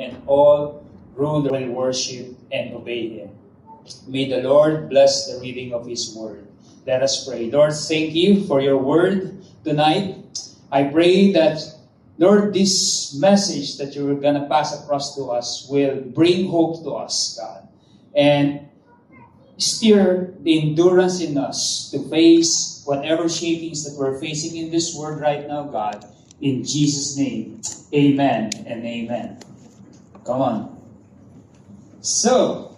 and all rulers will worship and obey Him. May the Lord bless the reading of His Word. Let us pray. Lord, thank you for your Word tonight. I pray that, Lord, this message that you're going to pass across to us will bring hope to us, God, and stir the endurance in us to face whatever shakings that we're facing in this world right now, God. In Jesus' name, amen and amen. Come on. So,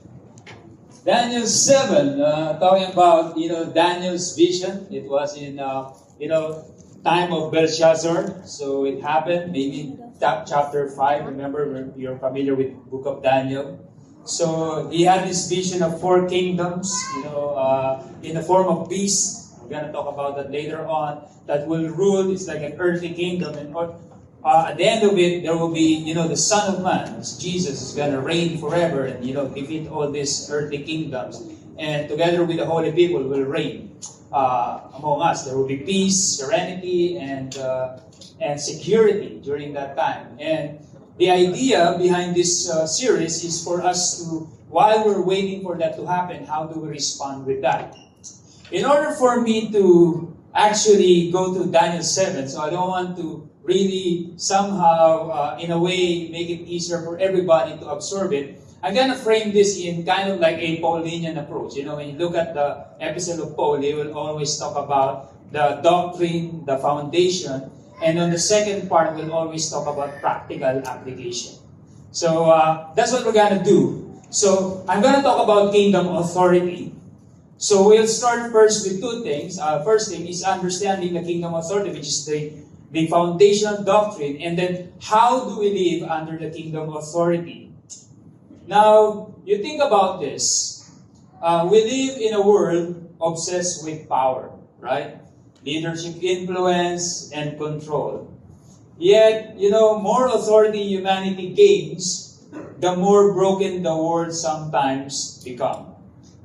Daniel 7, talking about, Daniel's vision. It was in, time of Belshazzar. So it happened, maybe chapter 5. Remember, you're familiar with the book of Daniel. So he had this vision of 4 kingdoms, in the form of beasts. We're going to talk about that later on. That will rule. It's like an earthly kingdom. And at the end of it, there will be, the Son of Man, Jesus, is going to reign forever and, defeat all these earthly kingdoms. And together with the holy people will reign among us. There will be peace, serenity, and security during that time. And the idea behind this series is for us to, while we're waiting for that to happen, how do we respond with that? In order for me to actually go to Daniel 7, so I don't want to really somehow, in a way, make it easier for everybody to absorb it, I'm going to frame this in kind of like a Paulinian approach. When you look at the episode of Paul, they will always talk about the doctrine, the foundation, and on the second part, we'll always talk about practical application. So that's what we're going to do. So I'm going to talk about kingdom authority. So we'll start first with 2 things. First thing is understanding the kingdom authority, which is the foundational doctrine. And then how do we live under the kingdom authority? Now, you think about this. We live in a world obsessed with power, right? Leadership, influence, and control. Yet, more authority humanity gains, the more broken the world sometimes becomes.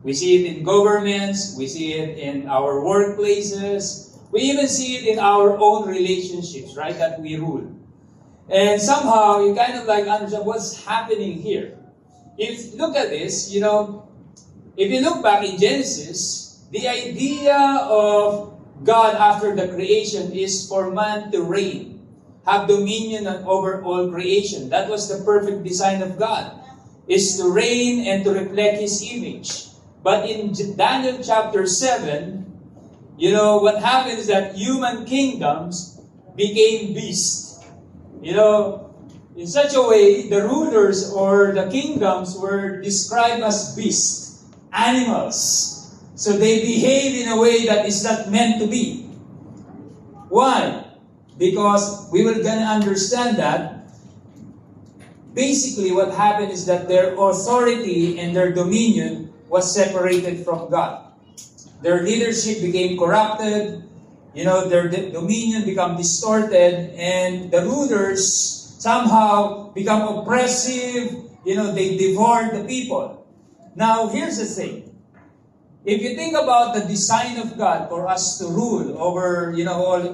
We see it in governments, we see it in our workplaces, we even see it in our own relationships, right, that we rule. And somehow, you kind of like understand what's happening here. If you look at this, if you look back in Genesis, the idea of God after the creation is for man to reign, have dominion over all creation. That was the perfect design of God, is to reign and to reflect His image. But in Daniel chapter 7, what happens is that human kingdoms became beasts. In such a way, the rulers or the kingdoms were described as beasts, animals. So they behave in a way that is not meant to be. Why? Because we will gonna understand that basically what happened is that their authority and their dominion was separated from God. Their leadership became corrupted, their dominion became distorted, and the rulers somehow become oppressive, they devoured the people. Now, here's the thing. If you think about the design of God for us to rule over,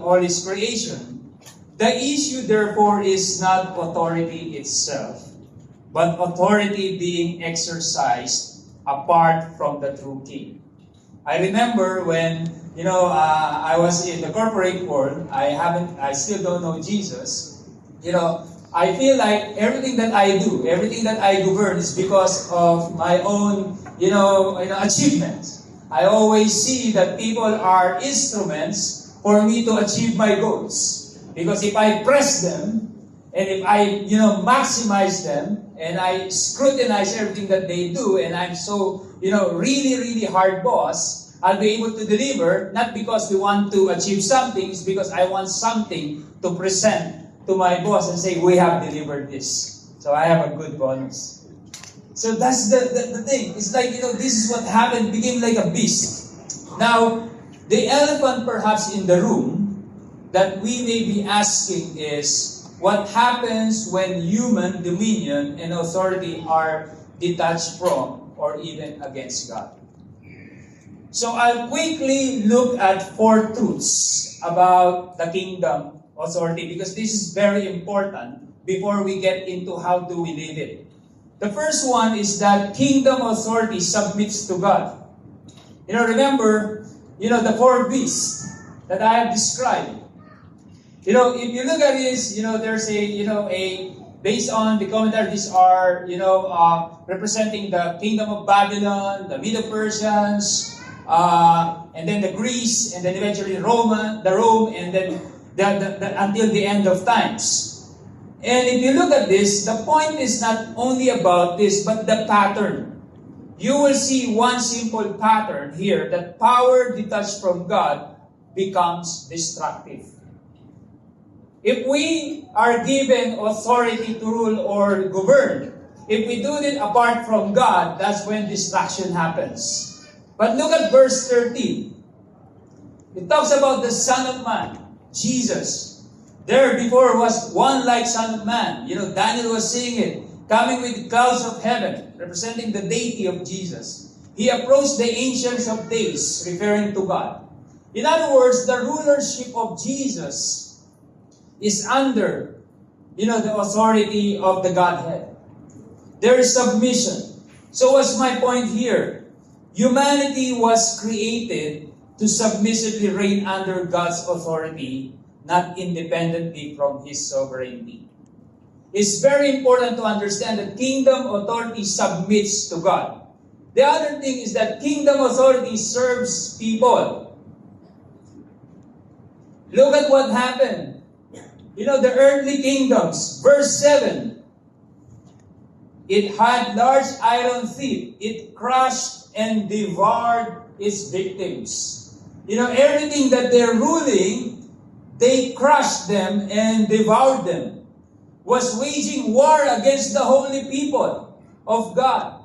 all His creation, the issue, therefore, is not authority itself, but authority being exercised apart from the true King. I remember when, I was in the corporate world, I still don't know Jesus, I feel like everything that I do, everything that I govern is because of my own, achievements. I always see that people are instruments for me to achieve my goals. Because if I press them, and if I, maximize them, and I scrutinize everything that they do, and I'm so, really, really hard boss, I'll be able to deliver, not because we want to achieve something, it's because I want something to present to my boss and say, we have delivered this. So I have a good bonus. So that's the thing. It's like, this is what happened, became like a beast. Now, the elephant perhaps in the room that we may be asking is, what happens when human dominion and authority are detached from or even against God? So I'll quickly look at 4 truths about the kingdom authority because this is very important before we get into how do we live it. The first one is that kingdom authority submits to God. Remember, the four beasts that I have described. If you look at this, there's based on the commentary, these are, representing the kingdom of Babylon, the Medo-Persians, and then the Greece, and then eventually Rome, and then until the end of times. And if you look at this, the point is not only about this, but the pattern. You will see one simple pattern here, that power detached from God becomes destructive. If we are given authority to rule or govern, if we do it apart from God, that's when destruction happens. But look at verse 13. It talks about the Son of Man, Jesus. There before was one like Son of Man. Daniel was seeing it, coming with clouds of heaven, representing the deity of Jesus. He approached the Ancients of Days, referring to God. In other words, the rulership of Jesus is under, the authority of the Godhead. There is submission. So what's my point here? Humanity was created to submissively reign under God's authority, not independently from His sovereignty. It's very important to understand that kingdom authority submits to God. The other thing is that kingdom authority serves people. Look at what happened. The earthly kingdoms, verse 7. It had large iron teeth. It crushed and devoured its victims. Everything that they're ruling, they crushed them and devoured them. Was waging war against the holy people of God.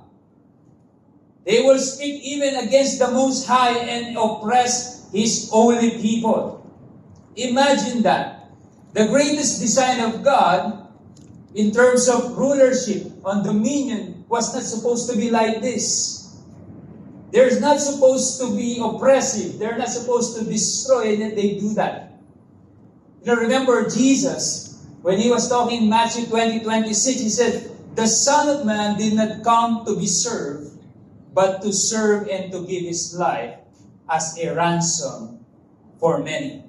They will speak even against the Most High and oppress His holy people. Imagine that. The greatest design of God in terms of rulership on dominion was not supposed to be like this. They're not supposed to be oppressive. They're not supposed to destroy, and yet they do that. Remember Jesus, when He was talking in Matthew 20:26, He said, the Son of Man did not come to be served, but to serve and to give His life as a ransom for many.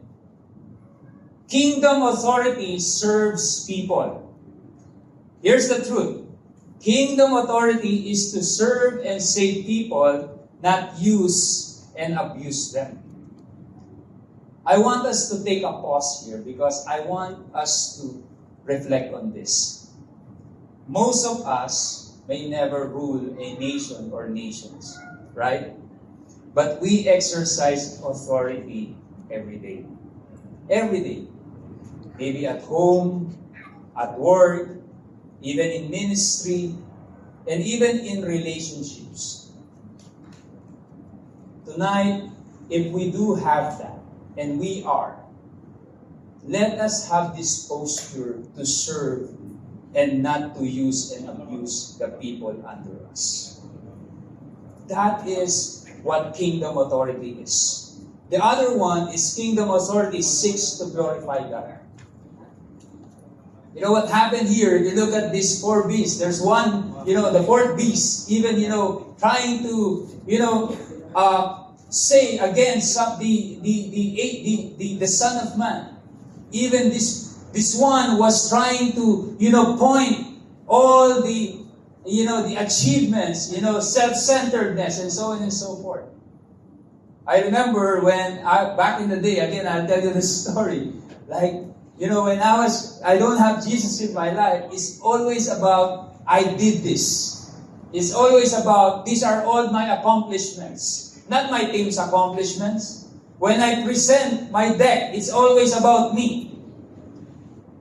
Kingdom authority serves people. Here's the truth. Kingdom authority is to serve and save people, not use and abuse them. I want us to take a pause here because I want us to reflect on this. Most of us may never rule a nation or nations, right? But we exercise authority every day. Every day. Maybe at home, at work, even in ministry, and even in relationships. Tonight, if we do have that, and we are, let us have this posture to serve and not to use and abuse the people under us. That is what kingdom authority is. The other one is kingdom authority seeks to glorify God. What happened here, if you look at these four beasts, there's one, the fourth beast, even, trying to, say against the Son of Man. Even this one was trying to, point all the, the achievements, self-centeredness, and so on and so forth. I remember back in the day, again, I'll tell you this story, when I don't have Jesus in my life, it's always about, I did this. It's always about, these are all my accomplishments, not my team's accomplishments. When I present my deck, it's always about me.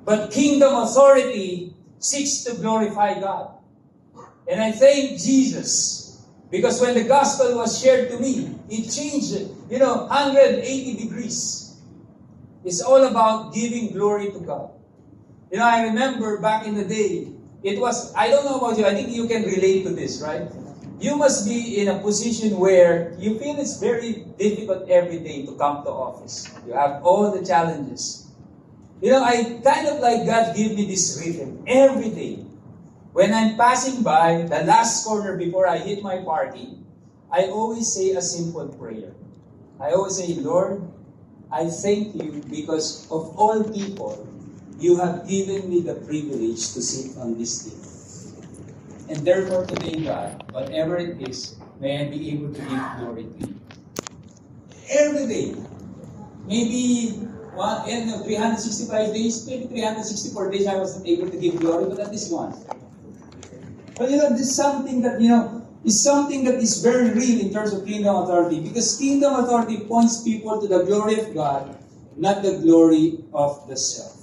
But kingdom authority seeks to glorify God. And I thank Jesus, because when the gospel was shared to me, it changed it, 180 degrees. It's all about giving glory to God. I remember back in the day, it was, I don't know about you, I think you can relate to this, right? You must be in a position where you feel it's very difficult every day to come to office. You have all the challenges. I kind of like God give me this rhythm every day. When I'm passing by the last corner before I hit my parking, I always say a simple prayer. I always say, Lord, I thank you because of all people, you have given me the privilege to sit on this seat. And therefore today, God, whatever it is, may I be able to give glory to you. Every day. Maybe 365 days, maybe 364 days I wasn't able to give glory, but at least once. But this is something that, is something that is very real in terms of kingdom authority. Because kingdom authority points people to the glory of God, not the glory of the self.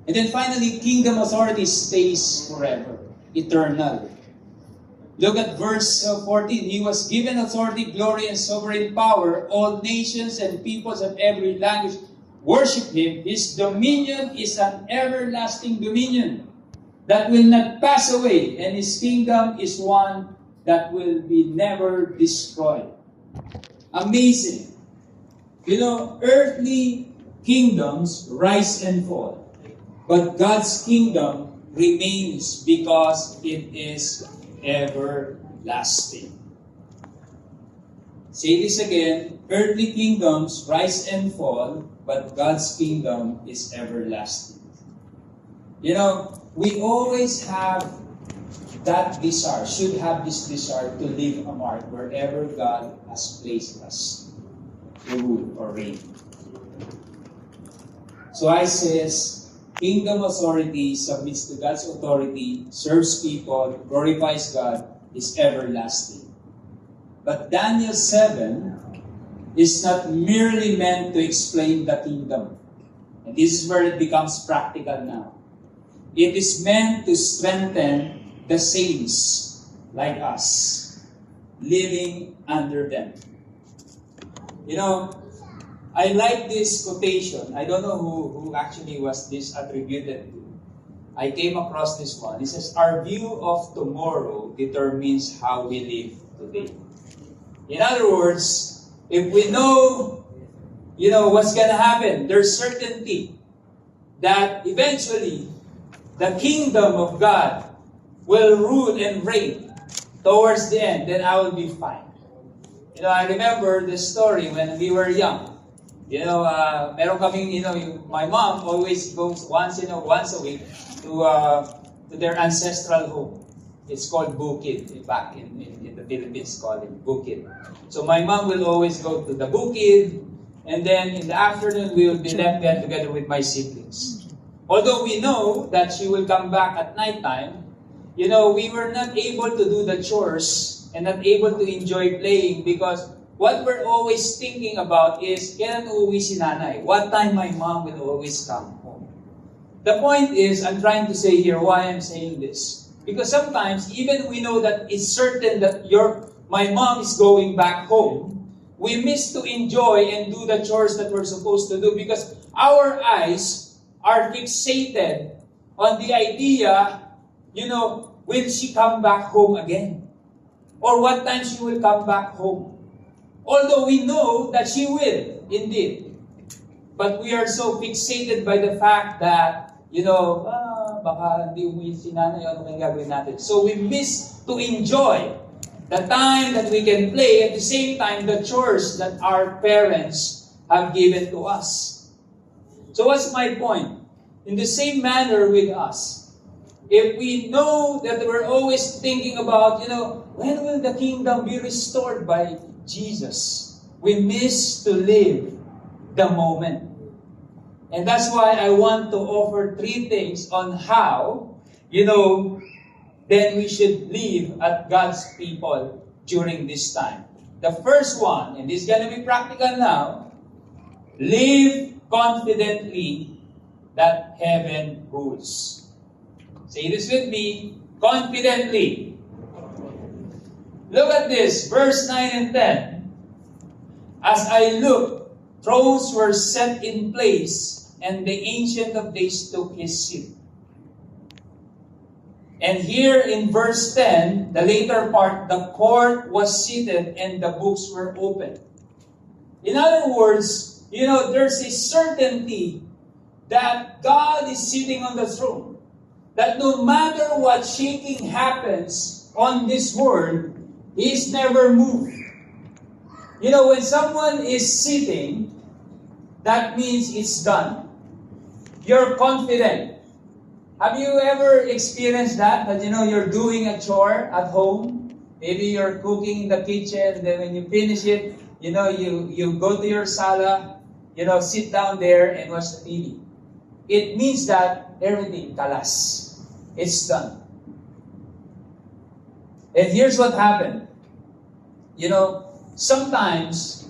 And then finally, kingdom authority stays forever, eternal. Look at verse 14. He was given authority, glory, and sovereign power. All nations and peoples of every language worship Him. His dominion is an everlasting dominion that will not pass away, and His kingdom is one that will be never destroyed. Amazing. Earthly kingdoms rise and fall, but God's kingdom remains because it is everlasting. Say this again. Earthly kingdoms rise and fall, but God's kingdom is everlasting. We always have that desire, should have this desire to leave a mark wherever God has placed us to rule or reign. So I says, kingdom authority submits to God's authority, serves people, glorifies God, is everlasting. But Daniel 7 is not merely meant to explain the kingdom. And this is where it becomes practical now. It is meant to strengthen the saints like us, living under them. I like this quotation. I don't know who actually was this attributed to. I came across this one. It says, our view of tomorrow determines how we live today. In other words, if we know, what's going to happen, there's certainty that eventually the kingdom of God will rule and reign towards the end, then I will be fine. I remember the story when we were young. Meron kaming, my mom always goes once a week to their ancestral home. It's called Bukid. Back in the Philippines, called it Bukid. So my mom will always go to the Bukid, and then in the afternoon, we will be left there together with my siblings. Although we know that she will come back at nighttime, we were not able to do the chores and not able to enjoy playing because what we're always thinking about is, kailan uuwi si nanay? What time my mom will always come home? The point is, I'm trying to say here why I'm saying this. Because sometimes, even we know that it's certain that my mom is going back home, we miss to enjoy and do the chores that we're supposed to do because our eyes are fixated on the idea, will she come back home again? Or what time she will come back home? Although we know that she will, indeed. But we are so fixated by the fact that, baka hindi umuwi si nanay, ano kayang gagawin natin? So we miss to enjoy the time that we can play, at the same time, the chores that our parents have given to us. So what's my point? In the same manner with us, if we know that we're always thinking about, when will the kingdom be restored by Jesus? We miss to live the moment. And that's why I want to offer 3 things on how, then we should live as God's people during this time. The first one, and this is going to be practical now, live confidently that heaven rules. Say this with me, confidently. Look at this, verse 9 and 10. As I looked, thrones were set in place, and the Ancient of Days took his seat. And here in verse 10, the later part, the court was seated and the books were opened. In other words, there's a certainty that God is sitting on the throne. That no matter what shaking happens on this world, He is never moved. You know, when someone is sitting, that means it's done. You're confident. Have you ever experienced that? That, you know, you're doing a chore at home. Maybe you're cooking in the kitchen, and then when you finish it, you know, you go to your sala, you know, sit down there and watch the TV. It means that everything, kalas. It's done. And here's what happened. You know, sometimes,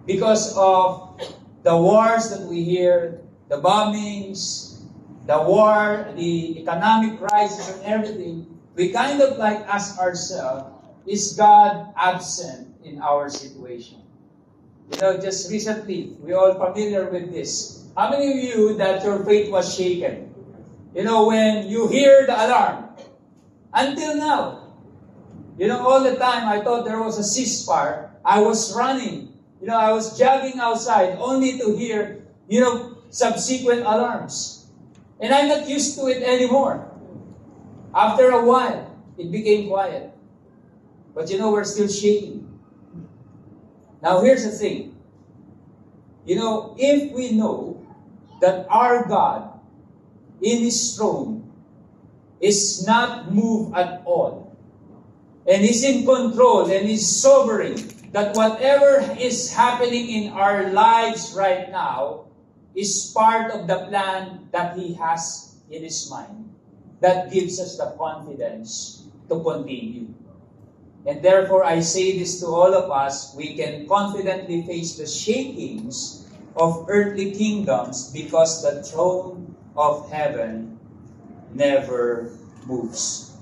because of the wars that we hear, the bombings, the war, the economic crisis and everything, we kind of like ask ourselves, is God absent in our situation? You know, just recently, we're all familiar with this. How many of you that your faith was shaken? You know, when you hear the alarm, until now, you know, all the time I thought there was a ceasefire. I was running. You know, I was jogging outside only to hear, you know, subsequent alarms. And I'm not used to it anymore. After a while, it became quiet. But you know, we're still shaking. Now, here's the thing. You know, if we know that our God in His throne is not moved at all, and He's in control and He's sovereign, that whatever is happening in our lives right now is part of the plan that He has in His mind, that gives us the confidence to continue. And therefore, I say this to all of us, we can confidently face the shakings of earthly kingdoms because the throne of heaven never moves.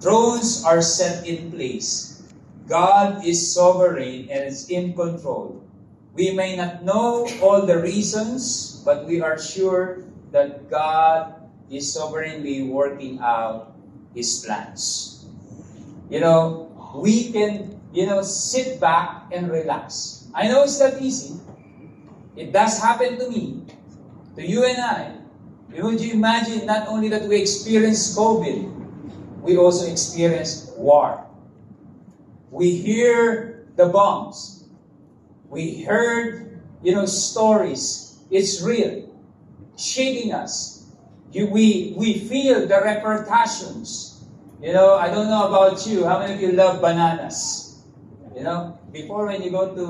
Thrones are set in place. God is sovereign and is in control. We may not know all the reasons, but we are sure that God is sovereignly working out His plans. You know, we can, you know, sit back and relax. I know it's not easy. It does happen to me, to you and I. Would you imagine not only that we experienced COVID, we also experienced war. We hear the bombs. We heard, you know, stories. It's real, shaking us. We feel the repercussions. You know, I don't know about you. How many of you love bananas? You know, before when you go to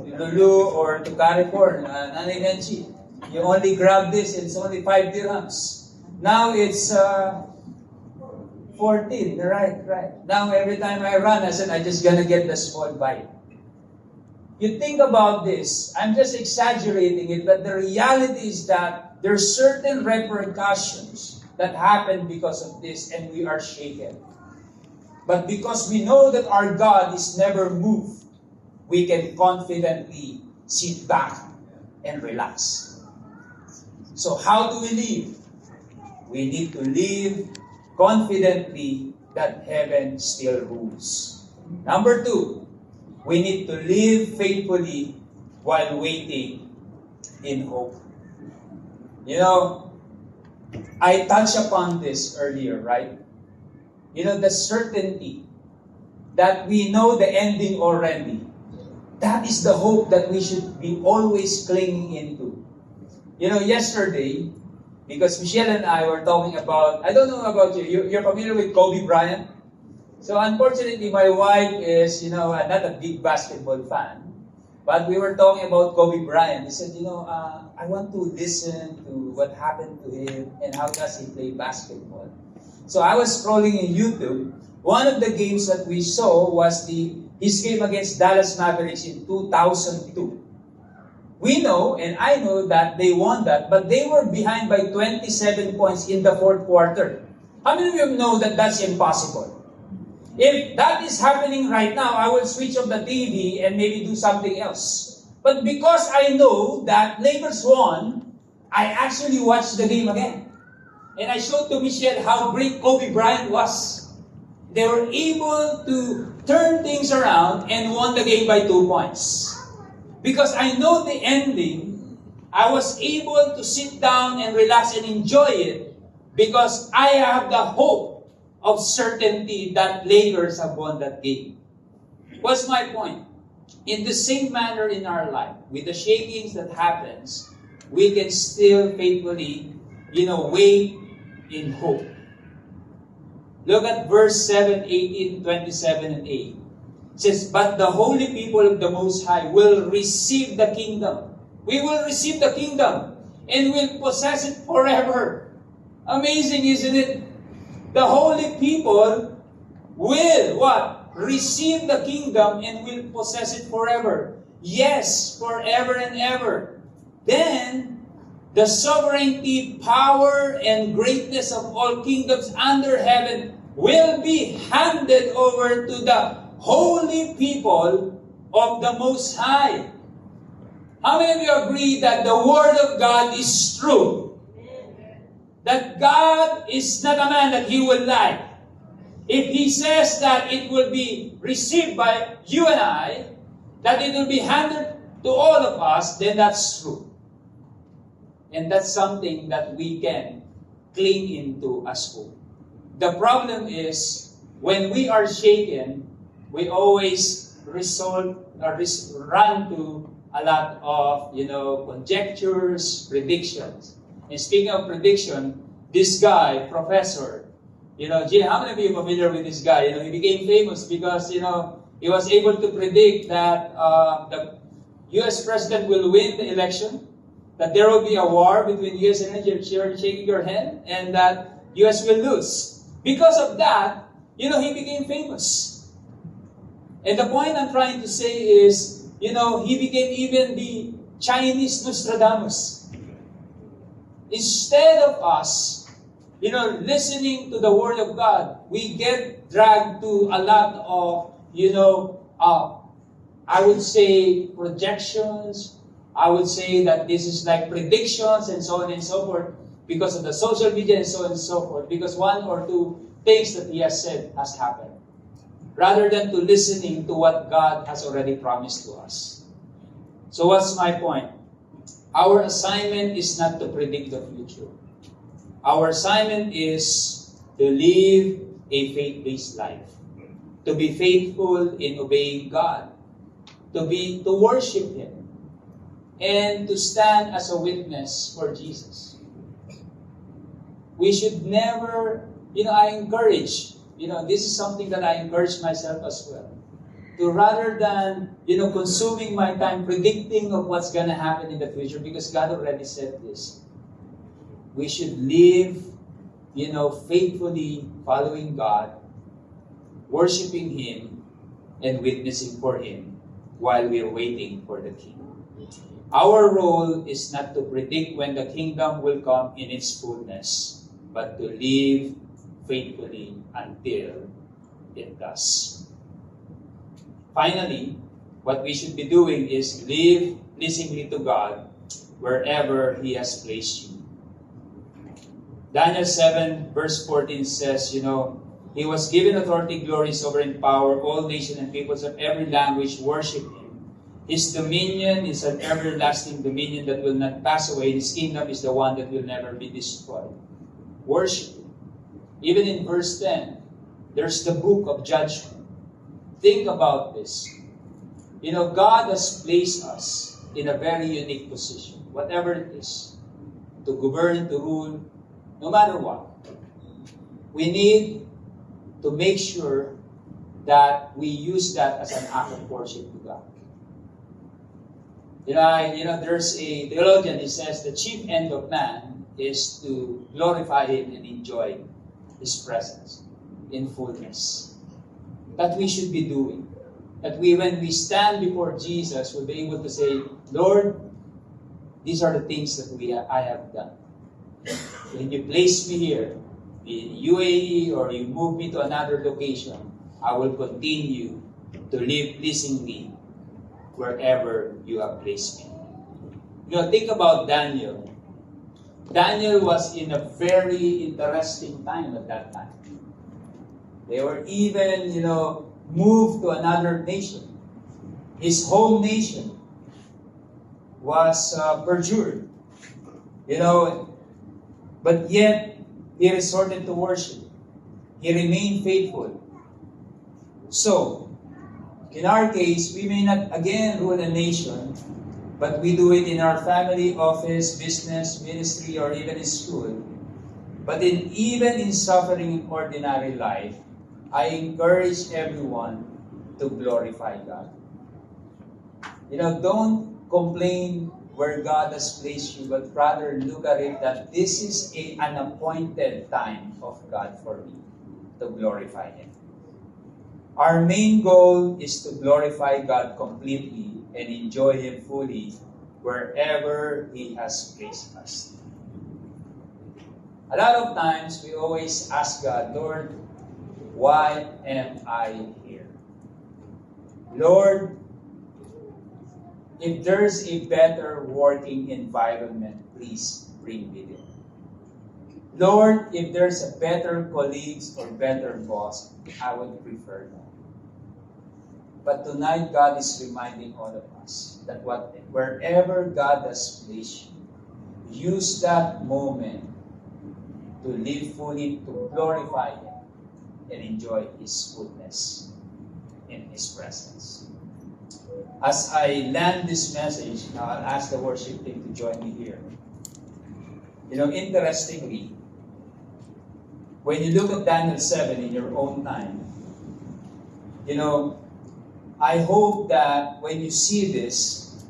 Lulu or to Carrefour, Nanay Nenchi, you only grab this, it's only 5 dirhams. Now it's 14, right. Now every time I run, I said, I'm just gonna get the small bite. You think about this, I'm just exaggerating it, but the reality is that there's certain repercussions that happen because of this, and we are shaken. But because we know that our God is never moved, we can confidently sit back and relax. So how do we live? We need to live confidently that heaven still rules. Number 2, we need to live faithfully while waiting in hope. You know, I touched upon this earlier, right? You know, the certainty that we know the ending already. That is the hope that we should be always clinging into. You know, yesterday, because Michelle and I were talking about, I don't know about you, you're familiar with Kobe Bryant? So unfortunately, my wife is, you know, not a big basketball fan. But we were talking about Kobe Bryant. He said, you know, I want to listen to what happened to him and how does he play basketball. So I was scrolling in YouTube. One of the games that we saw was his game against Dallas Mavericks in 2002. We know, and I know that they won that, but they were behind by 27 points in the fourth quarter. How many of you know that that's impossible? If that is happening right now, I will switch off the TV and maybe do something else. But because I know that Lakers won, I actually watched the game again. And I showed to Michelle how great Kobe Bryant was. They were able to turn things around and won the game by 2 points. Because I know the ending, I was able to sit down and relax and enjoy it because I have the hope of certainty that Lakers have won that game. What's my point? In the same manner in our life, with the shakings that happens, we can still faithfully, wait in hope. Look at verse 7, 18, 27, and 8. It says, but the holy people of the Most High will receive the kingdom. We will receive the kingdom and will possess it forever. Amazing, isn't it? The holy people will what? Receive the kingdom and will possess it forever. Yes, forever and ever. Then, the sovereignty, power, and greatness of all kingdoms under heaven will be handed over to the holy people of the Most High. How many of you agree that the Word of God is true? That God is not a man that He will lie. If He says that it will be received by you and I, that it will be handed to all of us, then that's true. And that's something that we can cling into as hope. The problem is, when we are shaken, we always run to a lot of, conjectures, predictions. And speaking of prediction, this guy, Professor, Jay, how many of you are familiar with this guy? He became famous because, he was able to predict that the U.S. president will win the election, that there will be a war between U.S. and Nigeria, you're shaking your hand, and that U.S. will lose. Because of that, he became famous. And the point I'm trying to say is, he became even the Chinese Nostradamus. Instead of us, listening to the Word of God, we get dragged to a lot of, I would say projections. I would say that this is like predictions and so on and so forth because of the social media and so on and so forth, because one or two things that he has said has happened, rather than to listening to what God has already promised to us. So what's my point? Our assignment is not to predict the future. Our assignment is to live a faith-based life, to be faithful in obeying God, to worship Him, and to stand as a witness for Jesus. We should never, I encourage, this is something that I encourage myself as well. To rather than, consuming my time predicting of what's going to happen in the future, because God already said this, we should live, faithfully following God, worshiping Him, and witnessing for Him while we're waiting for the King. Our role is not to predict when the kingdom will come in its fullness, but to live faithfully until it does. Finally, what we should be doing is live pleasingly to God wherever He has placed you. Daniel 7 verse 14 says, He was given authority, glory, sovereign power. All nations and peoples of every language worship Him. His dominion is an everlasting dominion that will not pass away. His kingdom is the one that will never be destroyed. Worship Him. Even in verse 10, there's the book of judgment. Think about this. God has placed us in a very unique position, whatever it is, to govern, to rule, no matter what. We need to make sure that we use that as an act of worship to God. There's a theologian who says the chief end of man is to glorify Him and enjoy His presence in fullness. That we should be doing. That when we stand before Jesus, we'll be able to say, Lord, these are the things that I have done. When you place me here in UAE or you move me to another location, I will continue to live pleasingly wherever you have placed me. Think about Daniel. Daniel was in a very interesting time at that time. They were even, moved to another nation, his home nation. was perjured. You know, but yet he resorted to worship. He remained faithful. So, in our case, we may not again rule a nation, but we do it in our family, office, business, ministry, or even in school. But even in suffering in ordinary life, I encourage everyone to glorify God. You know, don't complain where God has placed you, but rather look at it that this is an appointed time of God for me to glorify Him. Our main goal is to glorify God completely and enjoy Him fully wherever He has placed us. A lot of times we always ask God, Lord, why am I here? Lord, if there's a better working environment, please bring me there. Lord, if there's a better colleagues or better boss, I would prefer that. But tonight, God is reminding all of us that wherever God has placed you, use that moment to live fully, to glorify Him, and enjoy His goodness in His presence. As I land this message, I'll ask the worship team to join me here. You know, interestingly, when you look at Daniel 7 in your own time, you know, I hope that when you see this,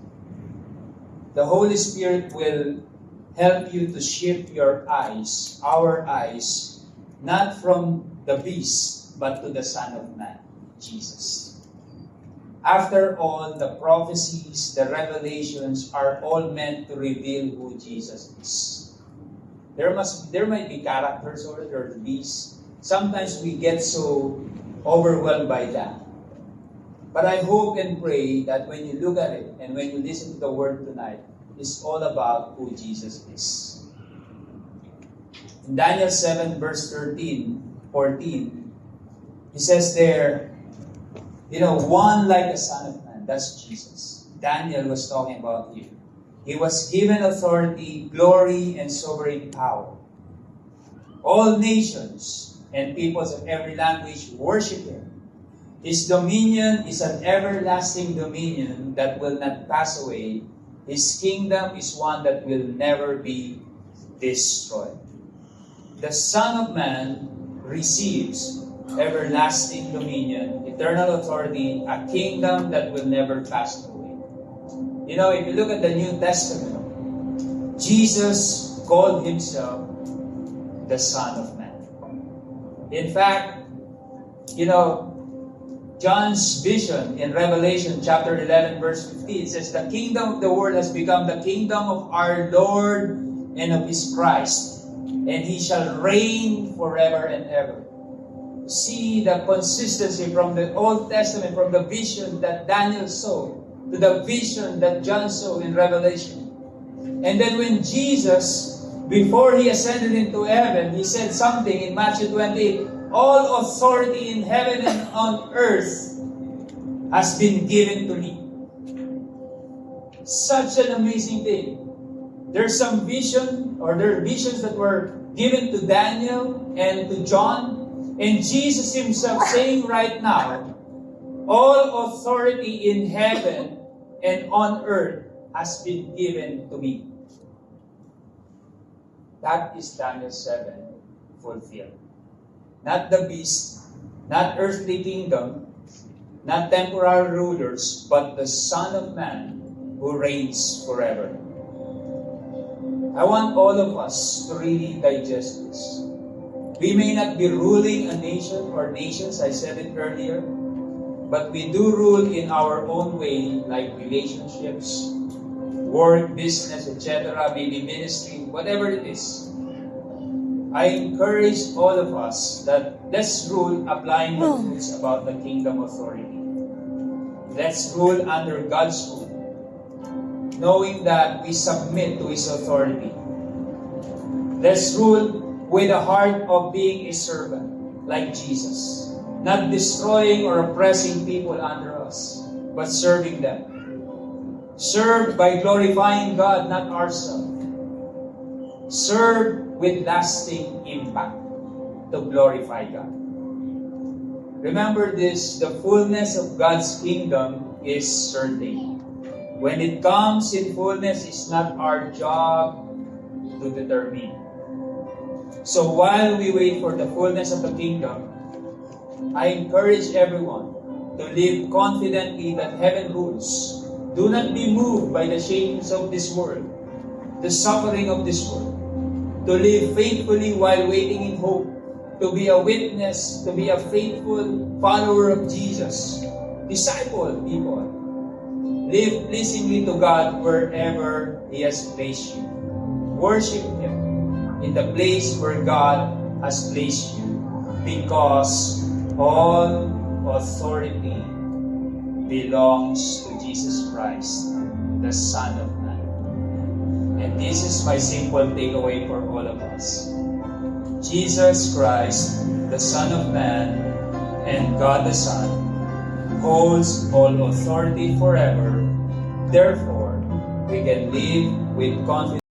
the Holy Spirit will help you to shift your eyes, our eyes, not from the beast, but to the Son of Man, Jesus. After all, the prophecies, the revelations are all meant to reveal who Jesus is. There might be characters or there are beasts. Sometimes we get so overwhelmed by that. But I hope and pray that when you look at it and when you listen to the word tonight, it's all about who Jesus is. In Daniel 7 verse 14, he says there, you know, one like the Son of Man, that's Jesus. Daniel was talking about here. He was given authority, glory, and sovereign power. All nations and peoples of every language worship Him. His dominion is an everlasting dominion that will not pass away. His kingdom is one that will never be destroyed. The Son of Man receives everlasting dominion, eternal authority, a kingdom that will never pass away. You know, if you look at the New Testament, Jesus called Himself the Son of Man. In fact, you know, John's vision in Revelation chapter 11 verse 15 says, the kingdom of the world has become the kingdom of our Lord and of His Christ, and He shall reign forever and ever. See the consistency from the Old Testament, from the vision that Daniel saw to the vision that John saw in Revelation. And then when Jesus, before He ascended into heaven, He said something in Matthew 28, all authority in heaven and on earth has been given to me. Such an amazing thing. There's some vision, or there are visions that were given to Daniel and to John, and Jesus Himself saying right now, all authority in heaven and on earth has been given to me. That is Daniel 7 fulfilled. Not the beast, not earthly kingdom, not temporal rulers, but the Son of Man who reigns forever. I want all of us to really digest this. We may not be ruling a nation or nations, I said it earlier, but we do rule in our own way, like relationships, work, business, etc., maybe ministry, whatever it is. I encourage all of us that let's rule applying the truths about the kingdom authority. Let's rule under God's rule, knowing that we submit to His authority. Let's rule with a heart of being a servant, like Jesus, not destroying or oppressing people under us, but serving them. Serve by glorifying God, not ourselves. Serve with lasting impact to glorify God. Remember this, the fullness of God's kingdom is certain. When it comes in fullness, it's not our job to determine. So while we wait for the fullness of the kingdom, I encourage everyone to live confidently that heaven rules. Do not be moved by the shakings of this world, the suffering of this world. To live faithfully while waiting in hope. To be a witness, to be a faithful follower of Jesus. Disciple people. Live pleasingly to God wherever He has placed you. Worship Him in the place where God has placed you, because all authority belongs to Jesus Christ, the Son of Man. And this is my simple takeaway for all of us. Jesus Christ, the Son of Man, and God the Son, holds all authority forever. Therefore, we can live with confidence